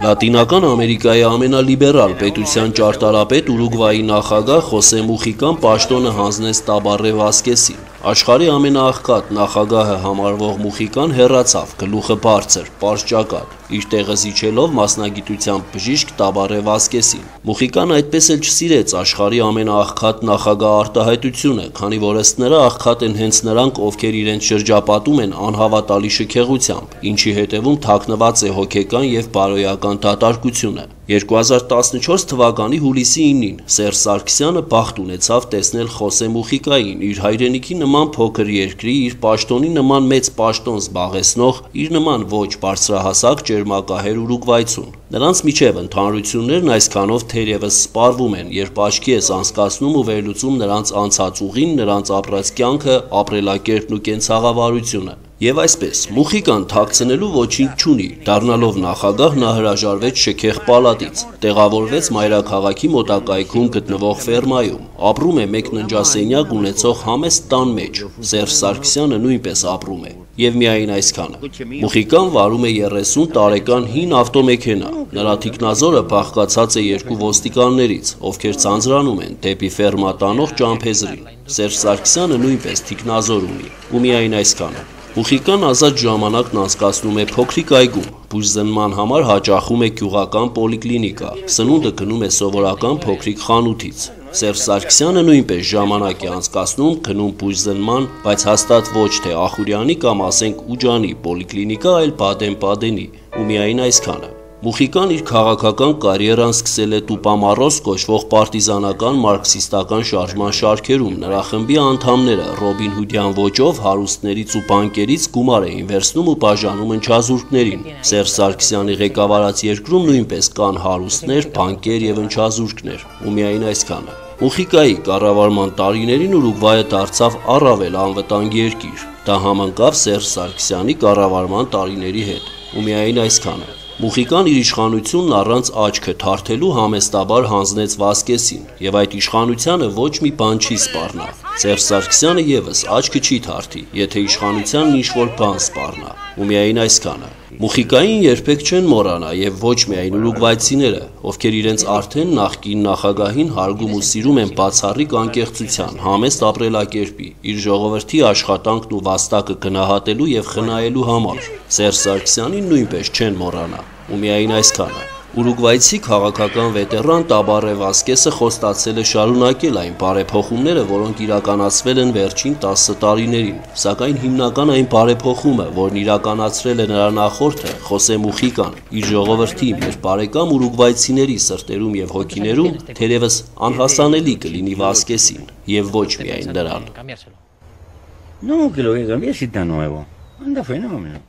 Լատինական Ամերիկայի ամենալիբերալ պետության ճարտարապետ Ուրուգվայի նախագահ Խոսե Մուխիկան պաշտոնը հանձնեց Տաբառե Վասկեսին։ Աշխարհի ամենաաղքատ նախագահը համարվող Մուխիկան հեռացավ, գլուխը բարձր, պարզ-ճակատ, իր տեղը զիջելով մասնագիտությամբ բժիշկ Տաբառե Վասկեսին։ Մուխիկան այդպես էլ չսիրեց աշխարհի ամենաաղքատ նախագահ արտահայտությունը, քանի որ ըստ նրա աղքատ են հենց նրանք, ովքեր իրենց շրջապատում են անհավատալի շքեղությամբ, ինչի հետևում թաքնված է հոգեկան և բարոյական դատարկությունը։ 2014 թվականի հուլիսի 9-ին Սերժ Սարգսյանը բախտ ունեցավ տեսնել Խոսե Մուխիկային, իր հայրենիքի նման փոքր երկրի, իր պաշտոնի նման մեծ պաշտոն զբաղեցնող, իր նման ոչ բարձրահասակ ճերմակահեր Ուրուգվայցուն։ Նրանց միջև ընդհանրություններն այսքանով թերևս սպառվում են, երբ աչքի ես անցկացնում ու վերլուծում նրանց անցած ուղին, նրանց ապրած կյանքը, ապրելակերպն ու կենցաղավարությունը։ Եվ այսպես, Մուխիկան թաքցնելու ոչինչ չունի, դառնալով նախագահ նա հրաժարվեց շքեղ պալատից, տեղավորվեց մայրաքաղաքի մոտակայքում գտնվող ֆերմայում, ապրում է մեկ ննջասենյակ ունեցող համեստ տան մեջ, Սերժ Սարգսյանը նույնպես ապրում է, և միայն այսքանը։ Մուխիկան վարում է 30 տարեկան հին ավտոմեքենա, նրա թիկնազորը բաղկացած է 2 ոստիկաններից, ովքեր ցանցրանում են դեպի ֆերմա տանող ճամփեզրին։ Սերժ Սարգսյանը նույնպես թիկնազոր ունի, ու միայն այսքանը։ Մուխիկան ազատ ժամանակն անցկացնում է փոքրիկ այգում, բուժզնման համար հաճախում է գյուղական պոլիկլինիկա, սնունդը գնում է սովորական փոքրիկ խանութից։ Սերժ Սարգսյանը նույնպես ժամանակ է անցկացնում գնում բուժզնման, բայց հաստատ ոչ թե Ախուրյանի կամ ասենք Ուջանի պոլիկլինիկա, այլ Բադեն-Բադենի, ու միայն այսքանը։ Մուխիկան իր քաղաքական կարիերան սկսել է Տուպամարոս կոչվող պարտիզանական մարքսիստական շարժման շարքերում, նրա խմբի անդամները Ռոբին ոճով հարուստներից ու բանկերից գումար էին վերցնում ու բաժանում ընչազուրկներին։ Սերժ Սարգսյանի ղեկավարած երկրում նույնպես կան հարուստներ, բանկեր և ընչազուրկներ, ու միայն այսքանը։ Մուխիկայի կառավարման տարիներին Ուրուգվայը դարձավ առավել անվտանգ երկիր։ Դա համընկավ Սերժ Սարգսյանի կառավարման տարիների հետ, ու միայն այսքանը։ Մուխիկան իր իշխանությունն առանց աչքը թարթելու համեստաբար հանձնեց Վասկեսին, և այդ իշխանությանը ոչ մի բան չի սպառնա։ Սերժ Սարգսյանը ևս աչքը չի թարթի, եթե իշխանությանն ինչ-որ բան սպառնա, ու միայն այսքանը։ Մուխիկային երբեք չեն մոռանա և ոչ միայն ուրուգվայցիները, ովքեր իրենց արդեն նախկին նախագահին հարգում ու սիրում են բացառիկ անկեղծության, համեստ ապրելակերպի, իր ժողովրդի աշխատանքն ու վաստակը գնահատելու և խնայելու համար։ Սերժ Սարգսյանին նույնպես չեն մոռանա, ու միայն այսքանը։ Ուրուգվայցի քաղաքական վետերան Տաբառե Վասկեսը խոստացել է շարունակել այն բարեփոխումները, որոնք իրականացվել են վերջին 10 տարիներին, սակայն հիմնական այն բարեփոխումը, որն իրականացրել է նրա նախորդը Խոսե Մուխիկան, իր ժողովրդի, մեր բարեկամ ուրուգվայցիների սրտերում և հոգիներում, թերևս անհասանելի կլինի Վասկեսին, և ոչ միայն նրան։ No, que lo voy a cambiar si está nuevo. Anda fenómeno.